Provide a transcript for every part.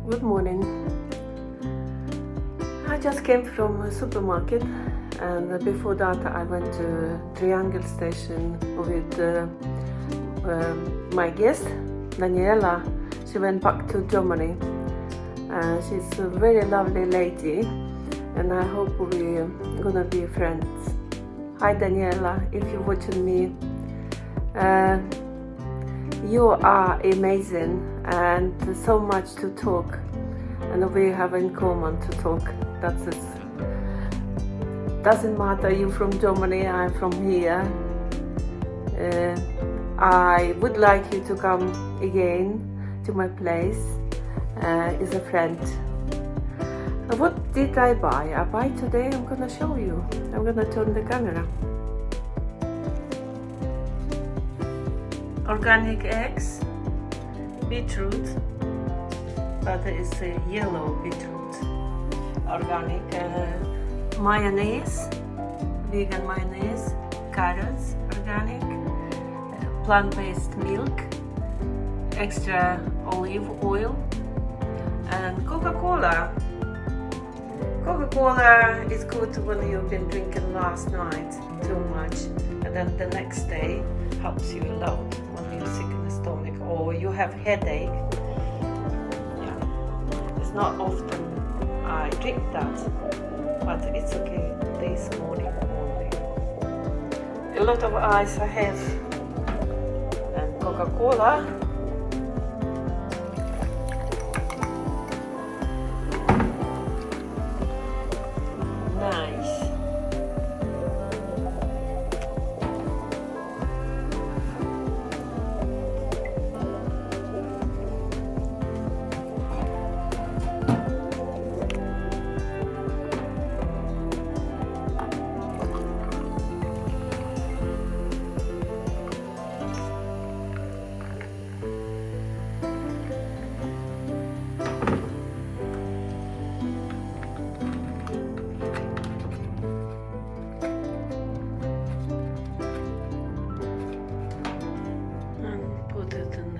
Good morning. I just came from a supermarket, and before that I went to Triangle station with my guest Daniela. She went back to Germany. She's a very lovely lady, and I hope we're gonna be friends. Hi Daniela, if you're watching me, you are amazing and so much to talk, and we have in common to talk. That's it. Doesn't matter you from Germany, I'm from here. I would like you to come again to my place as a friend. What did I buy? I buy today, I'm gonna show you. I'm gonna turn the camera. Organic eggs, beetroot, that is a yellow beetroot, organic mayonnaise, vegan mayonnaise, carrots, organic, plant-based milk, extra olive oil, and Coca-Cola. Coca-Cola is good when you've been drinking last night too much, and then the next day helps you a lot when you're sick in the stomach or you have headache. Yeah, it's not often I drink that, but it's okay. This morning only. A lot of ice I have, and Coca-Cola. Nice.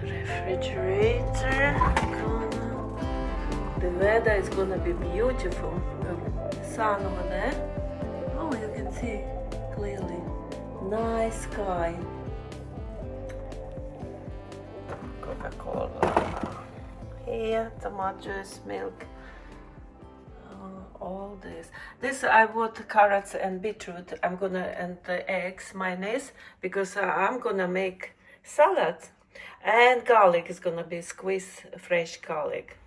Refrigerator. The weather is gonna be beautiful. The sun over there. Oh, you can see clearly. Nice sky. Coca-Cola. Here, tomato juice, milk. All this. This I bought carrots and beetroot. And the eggs, mayonnaise, because I'm gonna make salad. And garlic is gonna be squeezed fresh garlic.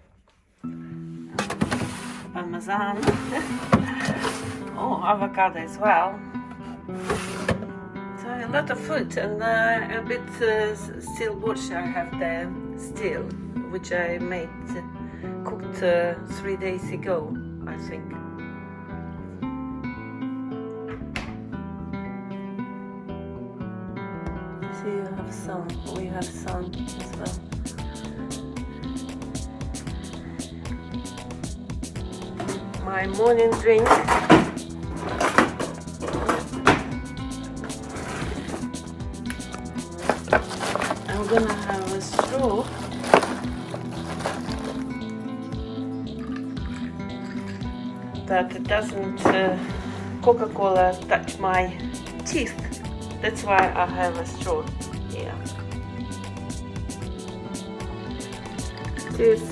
Parmesan. Oh, avocado as well. So a lot of food, and a bit still bush I have there still, which I made cooked 3 days ago, I think. We have some as well. My morning drink. I'm gonna have a straw. That it doesn't Coca-Cola touch my teeth. That's why I have a straw. Yeah. Cheers.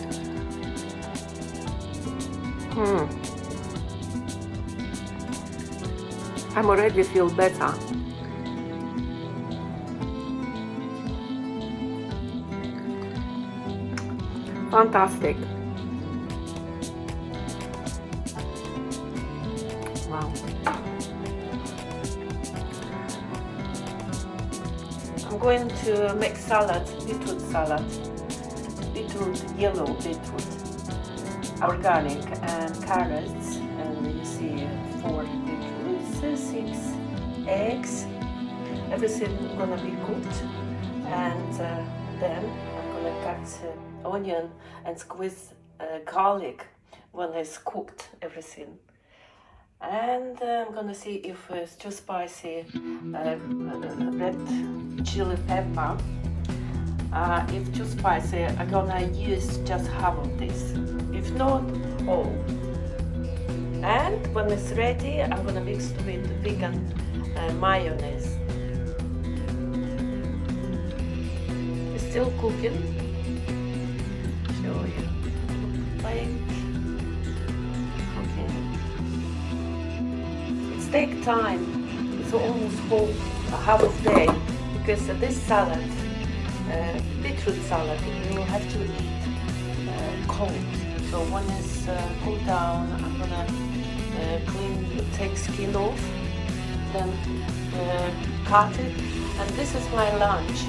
I'm already feel better. Fantastic. Wow. I'm going to make salad, beetroot salad. Beetroot, yellow beetroot, organic, and carrots, and you see 4 beetroots, 6 eggs. Everything gonna be cooked, and then I'm gonna cut onion and squeeze garlic when it's cooked, everything. And I'm gonna see if it's too spicy, red chili pepper. if too spicy, I'm gonna use just half of this. If not, all. And when it's ready, I'm gonna mix it with vegan mayonnaise. It's still cooking. Show you. Plate. Okay. It takes time. It's almost whole half of day because this salad, beetroot salad, you have to eat cold. So when it's cooled down, I'm gonna take skin off, then cut it, and this is my lunch.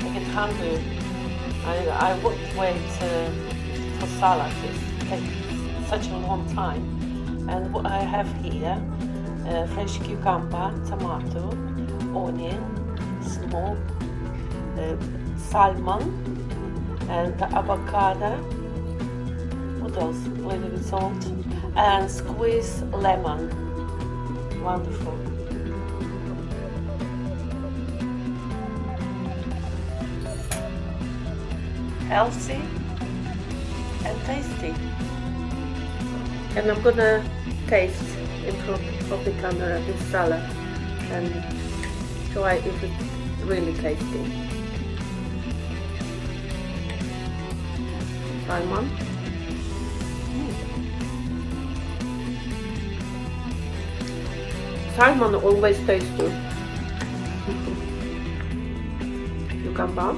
I get hungry. I won't wait for salad. It takes such a long time. And what I have here, fresh cucumber, tomato, onion, smoked salmon, and avocado. What else? A little bit salt and squeeze lemon. Wonderful. Healthy and tasty. And I'm gonna taste in front of the camera this salad and try if it's really tasty. Salmon. Salmon always tastes good. Cucumber.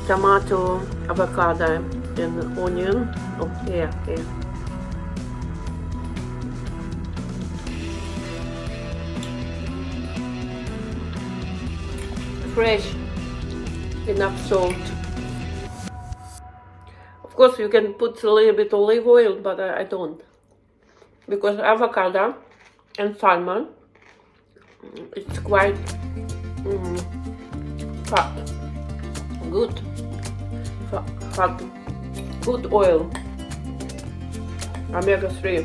Tomato, avocado, and onion. Oh, here. Fresh, enough salt. Of course, you can put a little bit olive oil, but I don't, because avocado and salmon, it's quite fat, good fat, good oil, omega-3.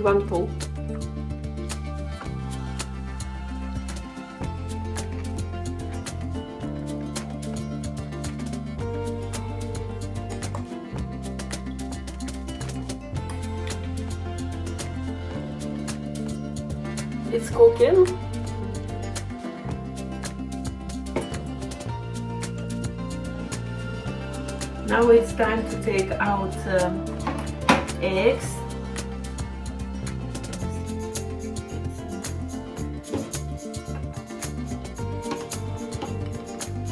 Wonderful. It's cooking. Now it's time to take out eggs.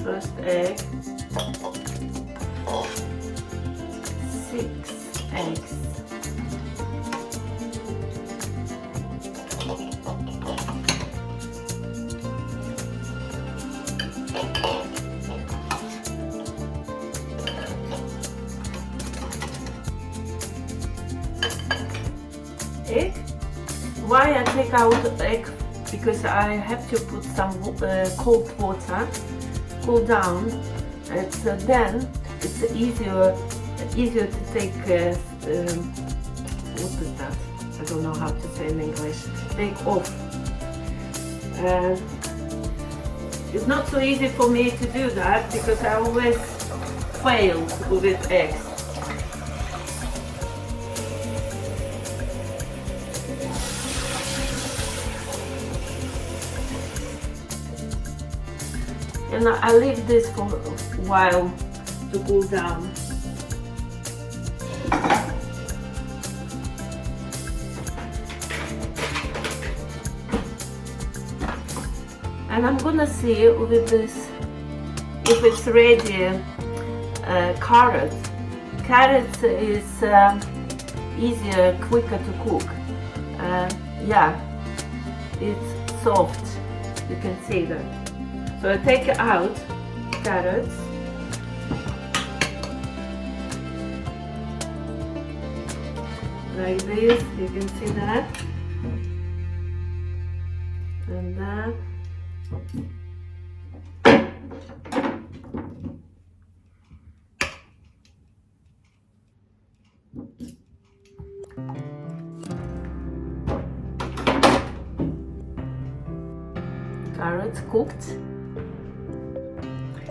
First egg. 6 eggs. Egg. Why I take out egg? Because I have to put some cold water, cool down. Then it's easier to take. What is that? I don't know how to say in English. Take off. It's not so easy for me to do that because I always fail with eggs. And I leave this for a while to cool down. And I'm gonna see with this if it's ready. Carrot. Carrots is easier, quicker to cook. Yeah, it's soft. You can see that. So I take out carrots. Like this, you can see that. And then carrots cooked,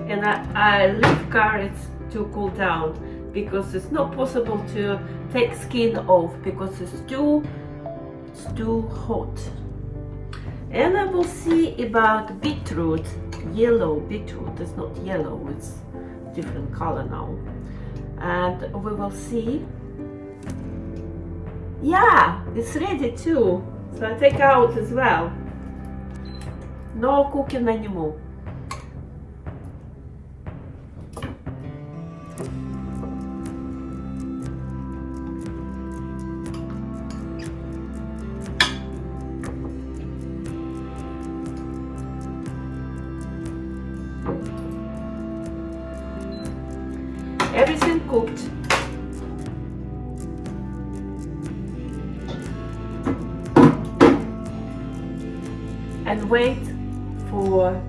and I leave carrots to cool down because it's not possible to take skin off because it's too hot. And I will see about beetroot, yellow beetroot. It's not yellow, it's different color now. And we will see. Yeah, it's ready too. So I take out as well. No cooking anymore. Everything cooked. And wait for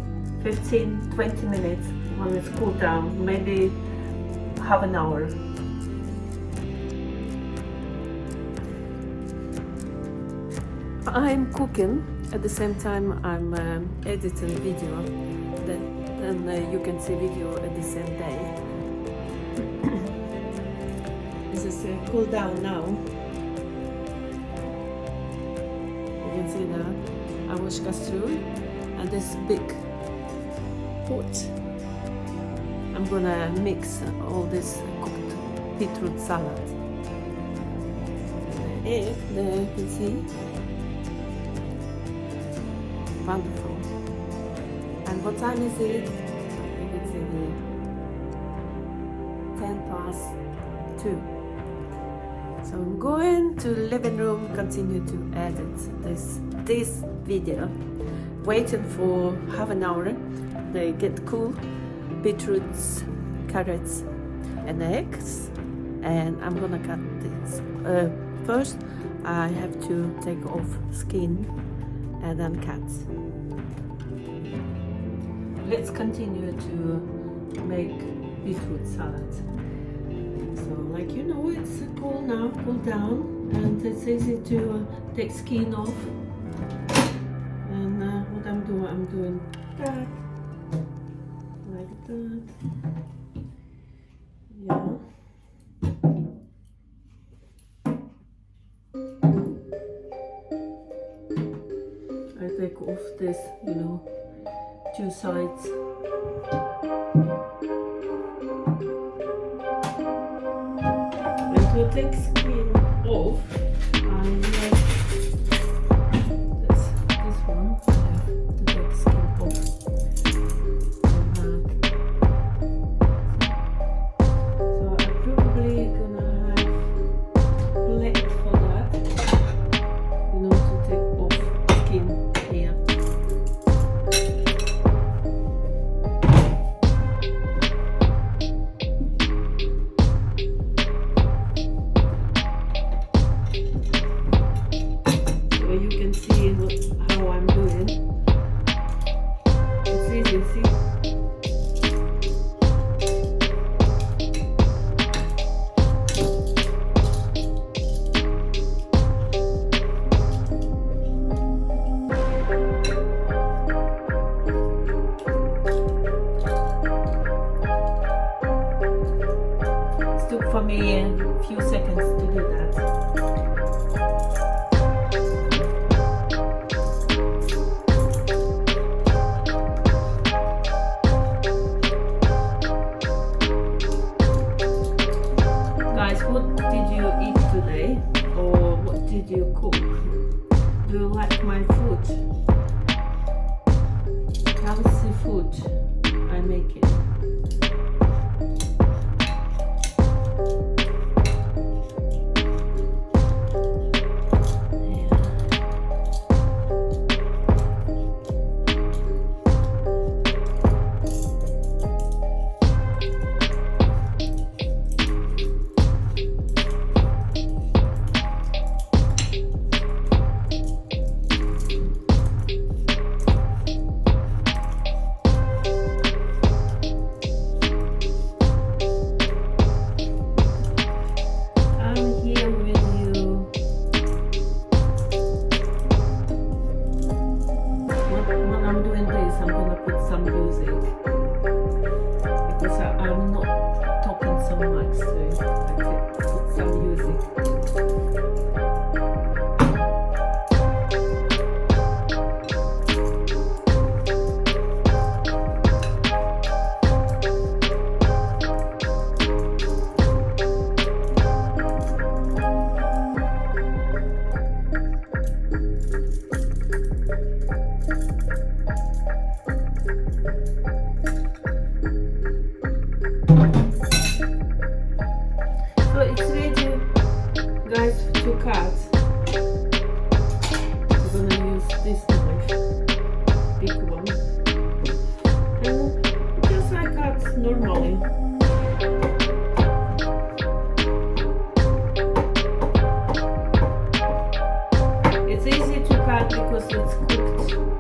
15-20 minutes when it's cooled down, maybe half an hour. I'm cooking at the same time I'm editing video, then you can see video at the same day. This is cool down now. You can see that I wash casserole and this big pot. I'm gonna mix all this cooked beetroot salad. Egg, there you can see. Wonderful. And what time is it? You can see here. 2:10. So I'm going to the living room, continue to edit this video. Waiting for half an hour. They get cool. Beetroots, carrots, and eggs. And I'm gonna cut this. First, I have to take off skin and then cut. Let's continue to make beetroot salad. So, like you know, it's cool now, cool down, and it's easy to take skin off. And what I'm doing that, like that. Yeah. I take off this, you know, two sides. And to take skin off, I like this one. I have to take skin off. So I'm probably gonna have plate for that, you know, to take off skin here. How I'm doing. It's easy, see? It took for me a few seconds to do that. What did you eat today, or what did you cook? Do you like my food? Healthy food I make it. normally. It's easy to cut because it's cooked.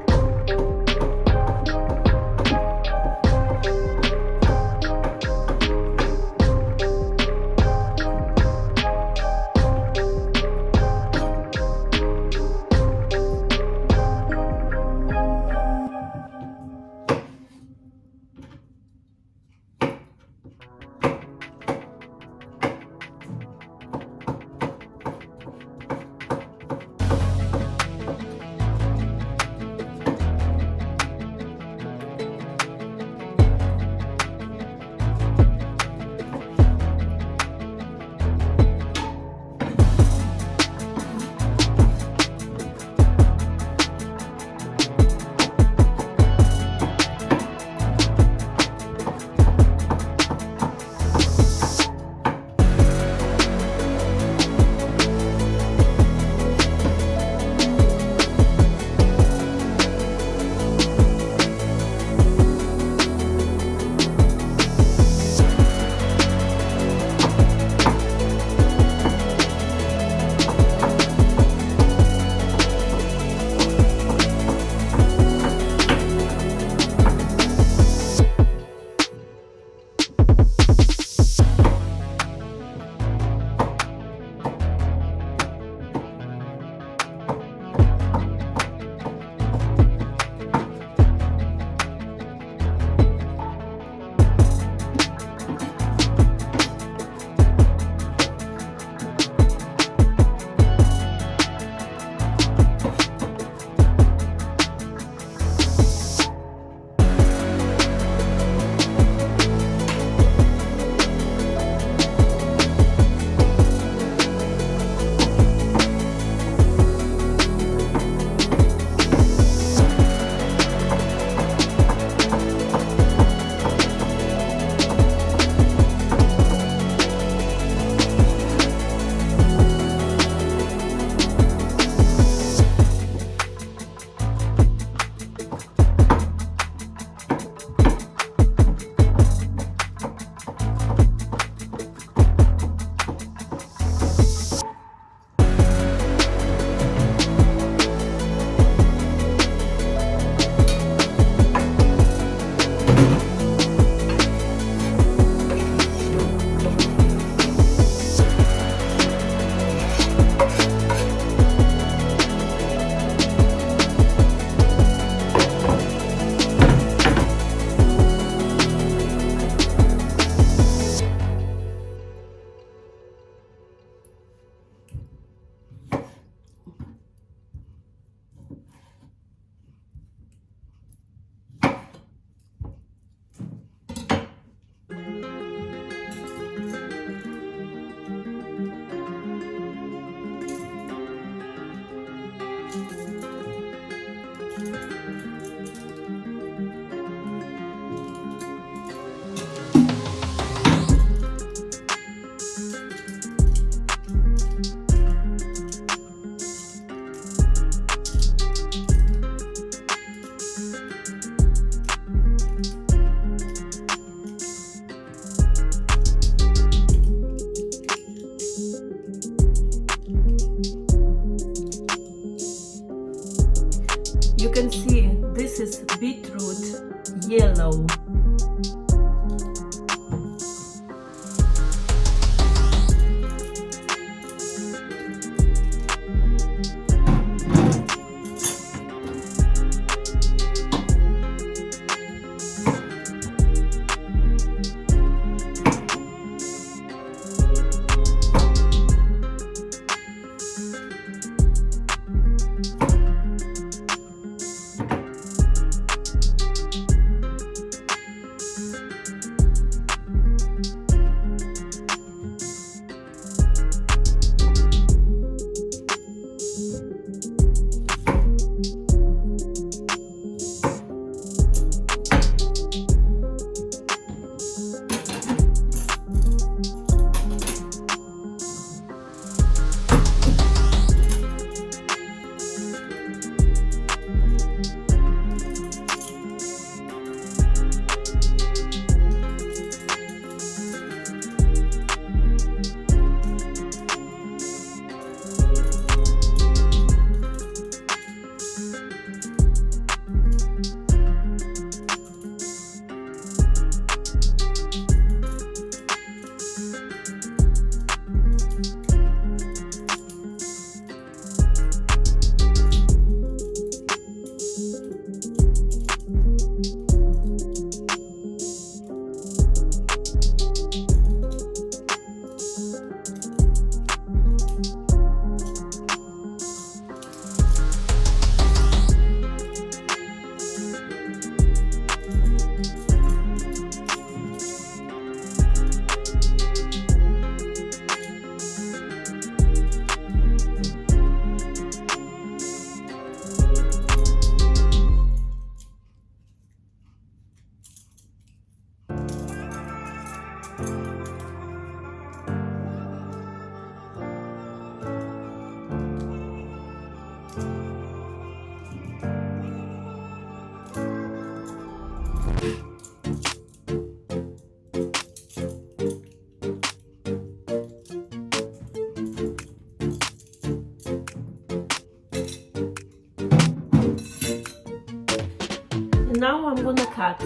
I'm gonna cut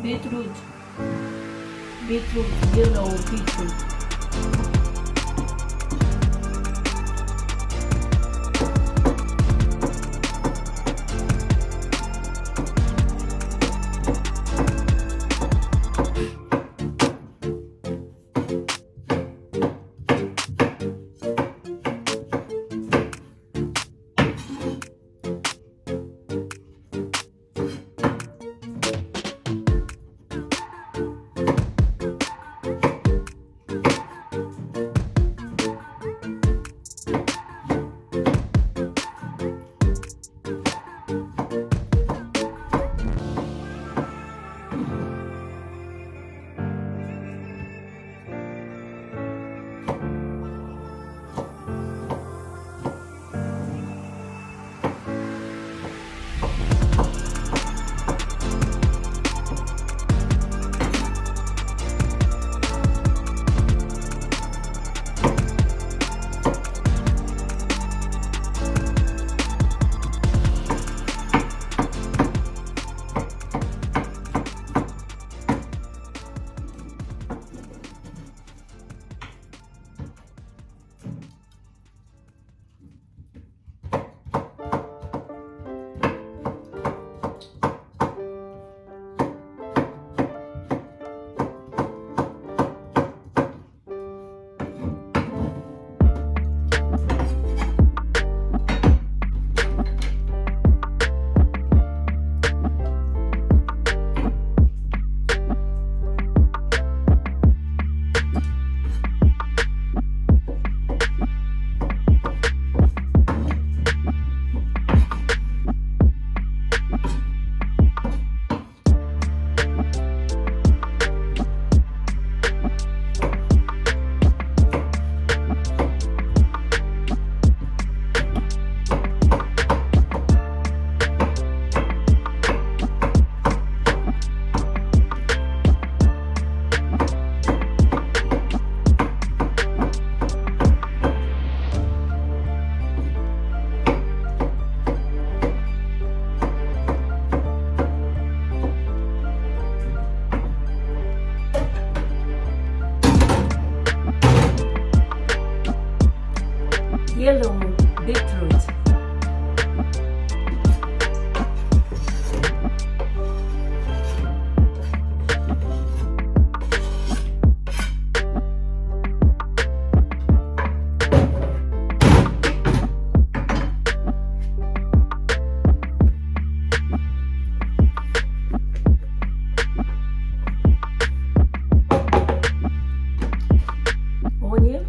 beetroot, yellow beetroot. Yellow beetroot. Onion.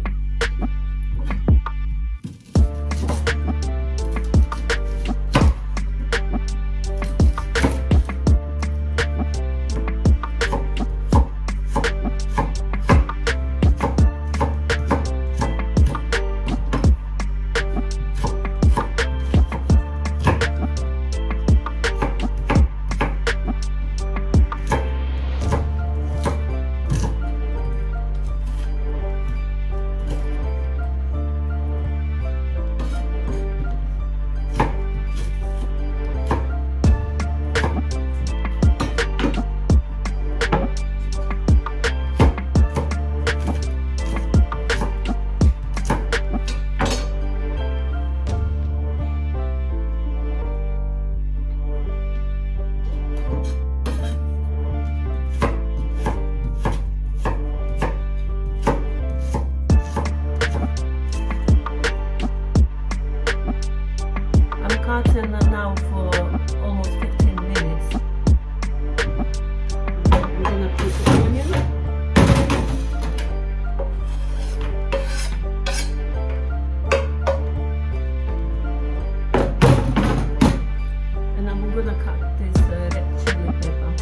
Cutting now for almost 15 minutes. I'm gonna put the onion. And I'm gonna cut this red chili pepper.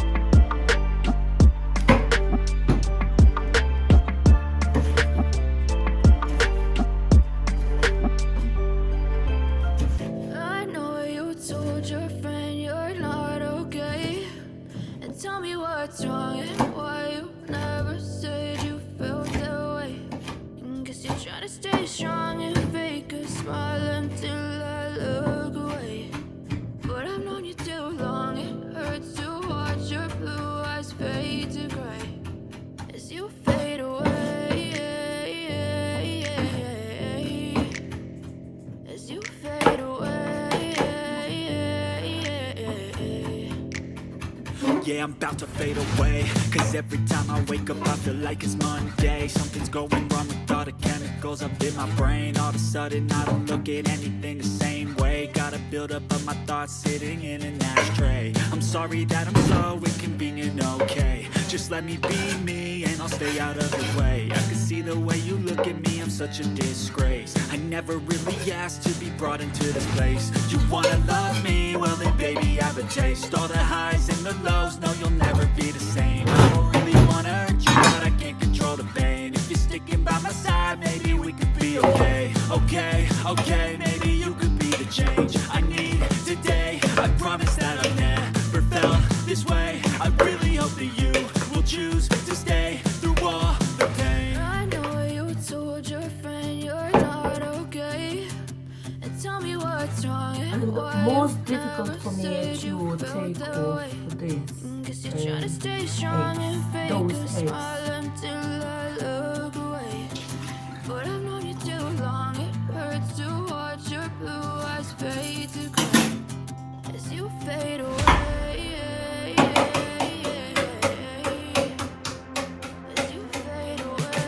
yeah, I'm about to fade away. Cause every time I wake up I feel like it's Monday. Something's going wrong with all the chemicals up in my brain. All of a sudden I don't look at anything the same way. Gotta build up of my thoughts sitting in an ashtray. I'm sorry that I'm so inconvenient, okay. Just let me be me and I'll stay out of your way. I can see the way you look at me, I'm such a disgrace. I never really asked to be brought into this place. You wanna love me? Well then baby, have a taste. All the highs and the lows, no you'll never be the same. I don't really wanna hurt you, but I can't control the pain. If you're sticking by my side, maybe we could be okay. Okay, okay, maybe you could be the change I need today. I promise that I've never felt this way. I really hope that you will choose to stay through all the pain. I know you told your friend you're not okay, and tell me what's wrong and And the why most you difficult never for me said to you take felt that off way. this Guess you're trying to stay strong and fake those a eggs. smile until I look away. But I've known you too long, it hurts to watch your blue eyes fade to gray as you fade away. As you fade away.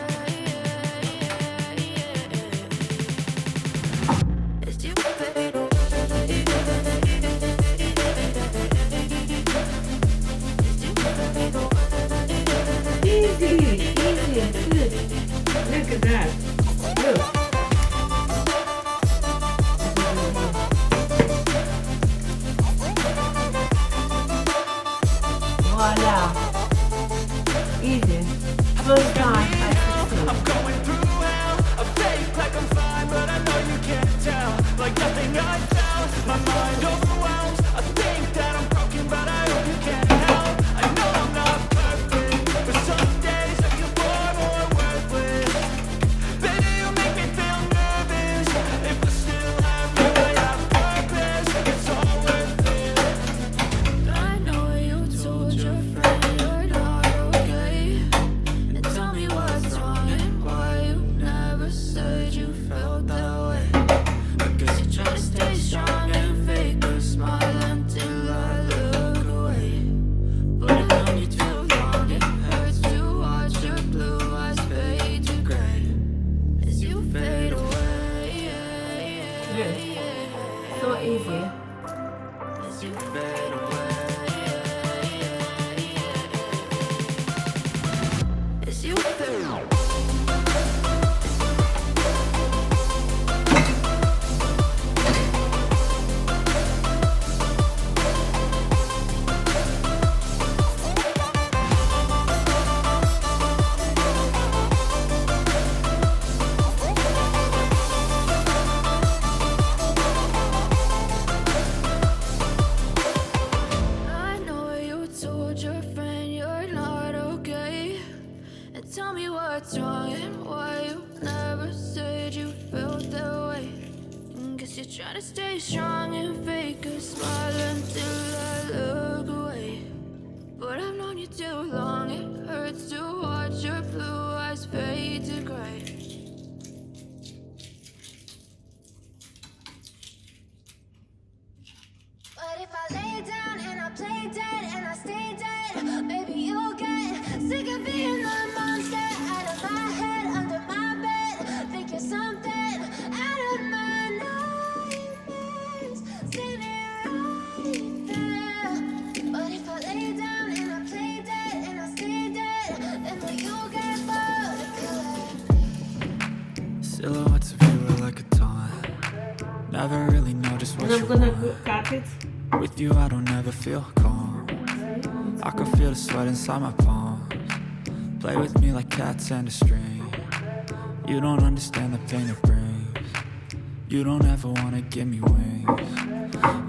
As you fade away. Easy, easy, good. Look at that. Look. Voila. Easy. First time I succeed. I'm going through hell. I fake like I'm fine, but I know you can't tell. Like nothing I felt, my mind overwhelms. I think that I'm broken, but I hope you can't help. I know I'm not perfect, but some days I feel far more worthless. Baby, you make me feel nervous. If I still have you, I have purpose. It's all worth it. I know you told your friend you're not okay, and tell me what's wrong and why you never said you felt that way. Guess you're trying to stay strong and fake a smile until I look away. But I've known you too long, it hurts to watch your blue eyes fade to gray as you fade away. Yes. So easy. As you fade away. As you fade away. I know you told your friend you're not okay, and tell me what's wrong and why you never said you felt that way. Guess you're trying to stay strong and fake a smile until I look away. But I've known you too long, it hurts to watch your blue eyes fade to gray. But if I lay down and I play dead and I stay dead, maybe you'll get sick of being the monster out of my head, under my bed. Think you're something out of my nightmares, sitting right there. But if I lay down and I play dead and I stay dead, then will you get bored of killing me? Silhouettes of you are like a taunt. Never really know just what And I'm you gonna want. cut it. With you I don't ever feel calm. I can feel the sweat inside my palms. Play with me like cats and a string. You don't understand the pain it brings. You don't ever wanna give me wings.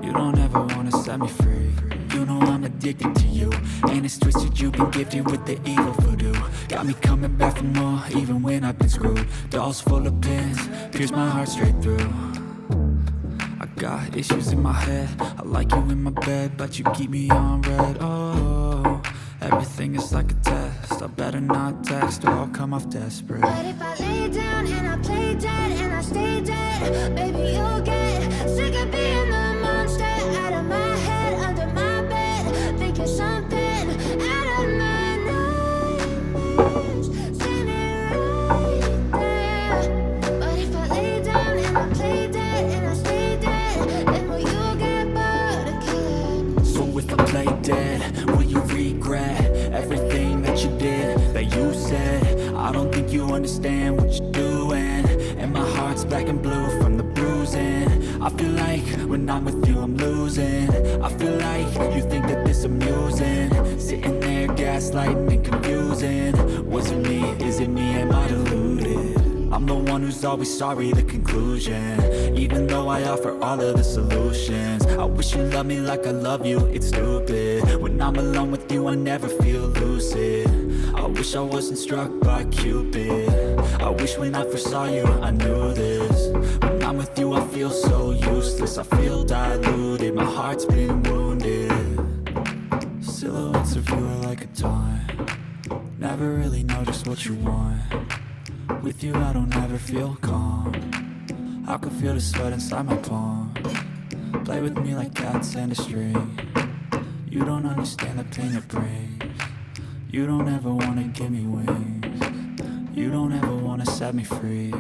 You don't ever wanna set me free. You know I'm addicted to you, and it's twisted. You've been gifted with the evil voodoo. Got me coming back for more, even when I've been screwed. Dolls full of pins, pierce my heart straight through. I got issues in my head. I like you in my bed, but you keep me on red. Oh, everything is like a test. I better not text or I'll come off desperate. But if I lay down and I play dead and I stay dead, baby you'll get sick of being the monster out of my head, under my bed. Think you're something understand what you're doing. And my heart's black and blue from the bruising. I feel like when I'm with you I'm losing. I feel like you think that this amusing. Sitting there gaslighting and confusing. Was it me? Is it me? Am I deluded? I'm the one who's always sorry, the conclusion. Even though I offer all of the solutions. I wish you loved me like I love you, it's stupid. When I'm alone with you I never feel lucid. I wish I wasn't struck by Cupid. I wish when I first saw you I knew this. When I'm with you I feel so useless. I feel diluted, my heart's been wounded. Silhouettes of you are like a taunt. Never really know just what you want. With you I don't ever feel calm. I can feel the sweat inside my palm. Play with me like cats and a string. You don't understand the pain it brings. You don't ever wanna give me wings. You don't ever wanna set me free.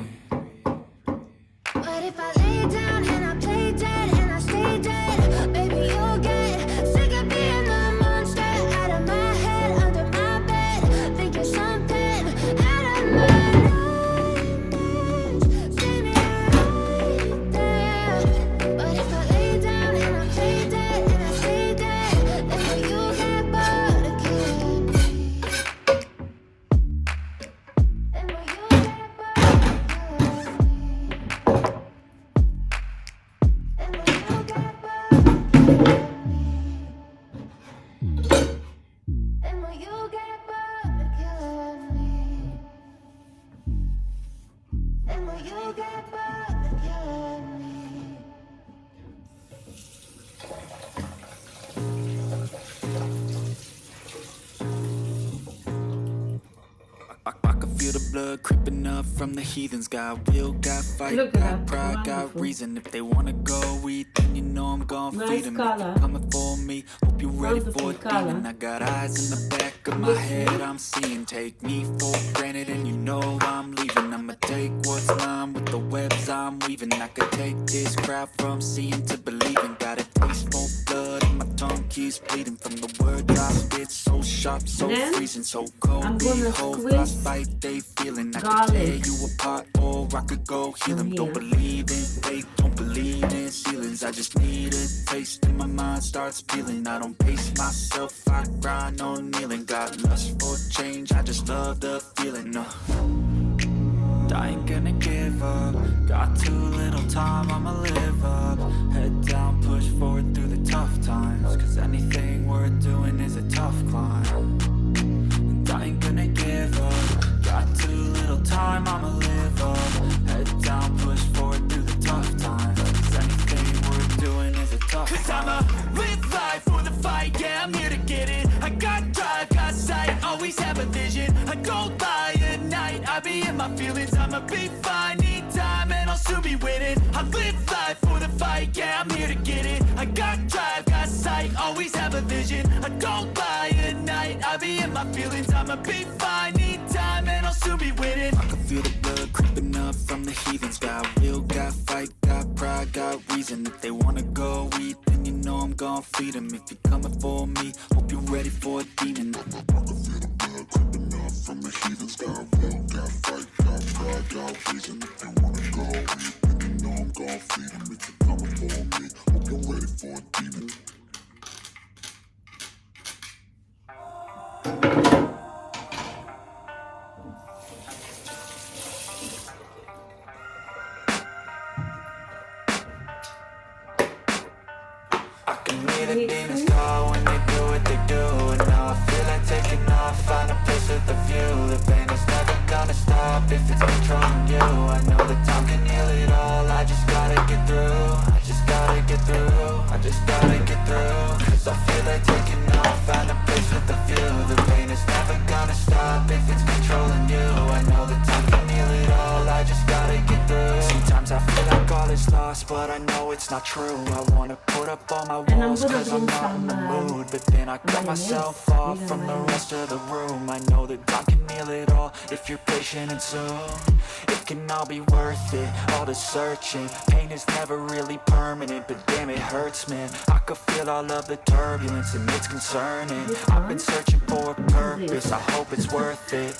But if I lay down and I play dead and I stay dead, maybe you'll get sick of being the monster out of my head, under my bed, thinking something out of my nightmares, standing right there. But if I lay down and I play dead and I stay dead, then will you get bored of killing me? Then will you get bored of killing me? And will you get bored of killing me? And will you get bored of killing me? And will you get bored of killing me? I can feel the blood creeping up from the heathens. Got will, got fight, Look at got that, pride, got wonderful. reason. If they wanna go eat, then you know I'm gon' Nice feed them. color. Coming for me, hope you're ready for Wonderful a color. demon. I got eyes in the back of my head, I'm seeing. Take me for granted and you know I'm leaving. I'ma take what's mine with the webs I'm weaving. I could take this crowd from seeing to believing. Got a taste for blood and my tongue keeps bleeding. From the words I spit, so sharp, so Then freezing, so cold. I'm gonna Behold, squeeze frostbite they feeling. I could tear garlic you apart or I could go heal them. from Don't here. believe in fate, don't believe in ceilings. I just need a taste and my mind starts peeling. I don't pace myself, I grind on kneeling. Got lust for change, I just love the feeling. I ain't gonna give up. Got too little time, I'ma live up. Head down, push forward through the tough times. Cause anything worth doing is a tough climb. And I ain't gonna give up. Got too little time, I'ma live up. Head down, push forward through the tough times. Cause anything worth doing is a tough climb. Cause I'ma live life for the fight, yeah, I'm here to get it. I got drive, got sight, always have a vision. I go by at night, I be in my feelings. I'ma be fine, need time and I'll soon be winning. I live life for the fight, yeah, I'm here to get it. I got drive, got sight, always have a vision. I go by at night, I be in my feelings. I'ma be fine, need time and I'll soon be winning. I can feel the blood creeping up from the heathens. Got will, got fight, got pride, got reason. If they wanna go eat, then you know I'm gon' feed them. If you're coming for me, hope you're ready for a demon. I can feel the blood creeping up from the heathens. Got will, got fight, got pride, got reason. If they wanna go eat, then you know I'm gon' feed them. If you're coming for me, hope you're ready for a demon. I can hear the demons call when they do what they do. And now I feel like taking off, find a place with a view. The pain is never gonna stop if it's controlling you. I know that time can heal it all, I just gotta get through. I just gotta get through, I just gotta get through. Cause I feel like taking off, find a place with a view. The pain is never gonna stop if it's controlling you. I know that time can heal it all, I just gotta get through. Sometimes I feel like all is lost, but I know it's not true. I wanna put up all my And I'm walls gonna cause I'm bring not in the some, mood. But then I cut myself off from the rest of the room. I know that time can heal it all if you're patient and soon. It can all be worth it, all the searching. Pain is never really permanent, but damn it hurts, man. I could feel all of the turbulence and it's concerning. I've been searching for a purpose, I hope it's worth it.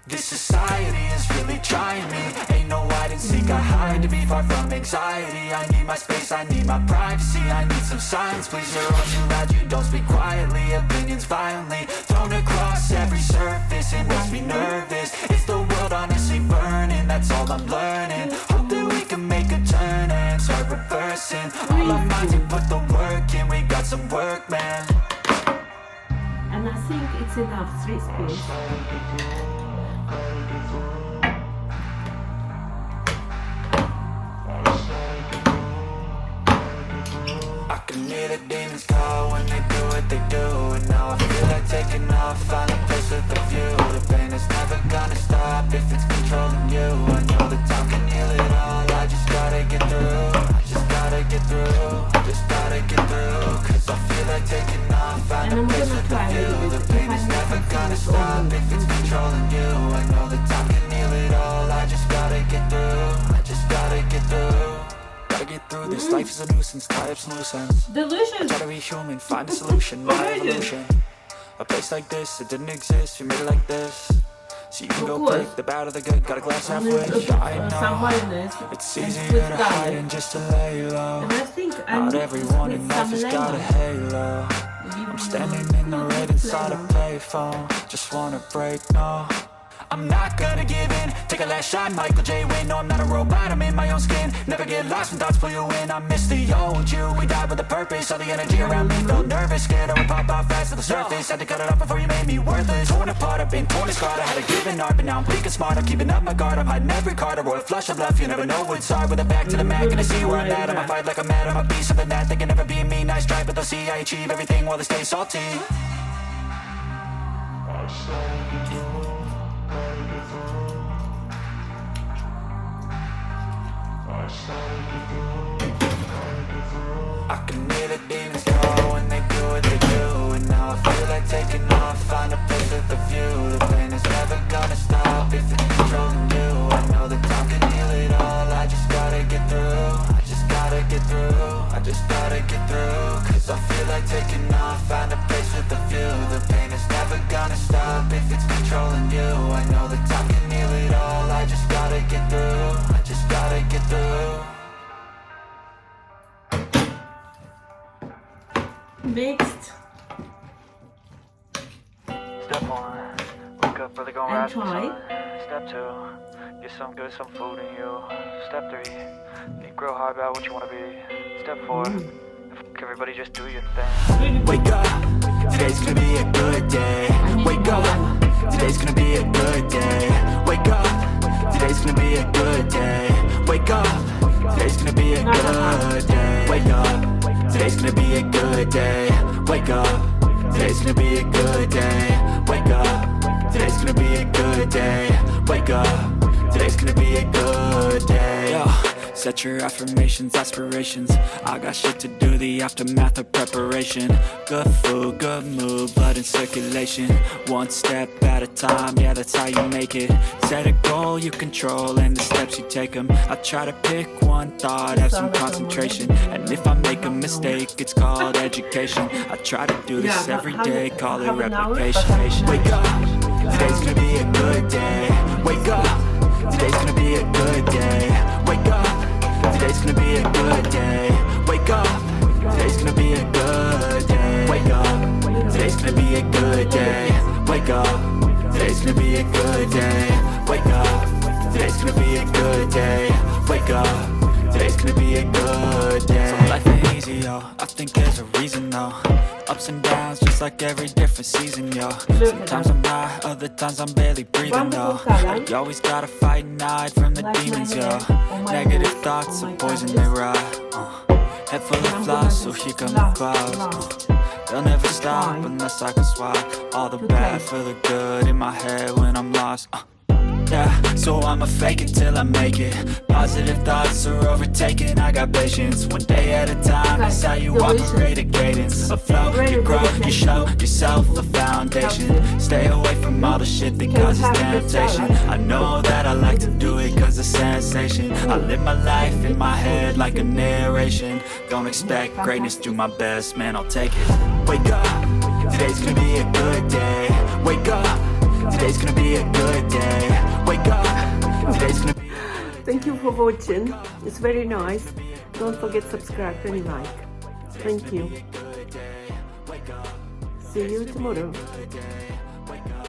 This society is really trying me. Ain't no hide and seek, I hide to be far from anxiety. I need my space, I need my privacy. I need some silence, please. You're all too loud, you don't speak quietly. Opinions violently thrown across every surface. It makes me nervous. Is the world honestly burning? That's all I'm learning. Hope that we can make a turn and start reversing all our minds and put the work in. We got some work, man. And I think it's enough 3 spoons. I can hear the demons call when they do what they do. And now I feel like taking off, find a place with a view. The pain is never gonna stop if it's controlling you. I know that time can heal it all. I just gotta get through. I just gotta get through. Just gotta get through. Cause I feel like taking off, find a place with a view. The pain is never gonna stop if it's controlling you. I know that time can heal it all. I just gotta get through. I just gotta get through. Gotta get through this, life is a nuisance, tie up some loose ends. Delicious! Try to be human, find a solution, not evolution. A place like this, it didn't exist, we made it like this. So you can go break the bad or the good, got a glass halfway. I know, it's easier to hide than just to lay low. And I think Not everyone in life has got a halo. I'm standing in the red inside a payphone. Just wanna break, no. I'm not gonna give in, take a last shot, Michael J. Win. No, I'm not a robot, I'm in my own skin. Never get lost when thoughts pull you in. I miss the old you, we died with a purpose. All the energy around me felt nervous, scared I would pop out fast to the surface. Had to cut it off before you made me worthless. Torn apart, I've been torn and scarred. I had a given art, but now I'm thinking smart. I'm keeping up my guard, I'm hiding every card. A royal flush of love, you never know what's hard. With a back to the mat, gonna see where I'm at. I'ma fight like I'm mad, I'ma be something that they can never be me. Nice try, but they'll see I achieve everything while they stay salty. I can hear the demons call when they do what they do. And now I feel like taking off, find a place with a view. The pain is never gonna stop if it's controlling you. I know that time can heal it all. I just gotta get through. I just gotta get through. I just gotta get through. Cause I feel like taking off, find a place with a view. The pain is never gonna stop if it's controlling you. I know that time can heal it all. I just gotta get through. I just gotta get through. Mixed. Step 1, wake up early, go And ride try. Step 2, get some good, some food in you. Step 3, think real hard about what you want to be. Step 4, everybody just do your thing. Wake up, today's gonna be a good day. Wake up, today's gonna be a good day. Wake up, today's gonna be a good day. Wake up, today's gonna be a good day. Wake up, today's gonna be a good day. Wake up, today's gonna be a good day. Wake up, today's gonna be a good day. Wake up, today's gonna be a good day. Yo. Set your affirmations, aspirations. I got shit to do, the aftermath of preparation. Good food, good mood, blood in circulation. One step at a time, yeah, that's how you make it. Set a goal you control and the steps you take them. I try to pick one thought, have some concentration. And if I make a mistake, it's called education. I try to do this every day, call it replication. Wake up, today's gonna be a good day. Wake up, today's gonna be a good day. Wake up, today's gonna be a good day. Wake up, today's gonna be a good day. Wake up, today's gonna be a good day. Wake up, today's gonna be a good day. Wake up, today's gonna be a good day. Wake up, today's gonna be a good day. So life ain't easy, yo. I think there's a reason, though. Ups and downs, just like every different season, yo. Sometimes I'm high, other times I'm barely breathing, though. But you always gotta fight and hide from the demons, yo. Negative thoughts are poison, they rot. Head full of flies, so here come the clouds. They'll never stop unless I can swap all the bad for the good in my head when I'm lost. Yeah, so I'ma fake it till I make it. Positive thoughts are overtaken, I got patience. One day at a time, that's how you operate a cadence. Afloat, you grow, you show yourself a foundation. Stay away from all the shit that causes temptation. I know that I like to do it cause it's sensation. I live my life in my head like a narration. Don't expect greatness, do my best, man, I'll take it. Wake up, today's gonna be a good day. Wake up, today's gonna be a good day. Wake up, today's gonna be. Thank you for watching. It's very nice. Don't forget subscribe and like. Thank you. See you tomorrow.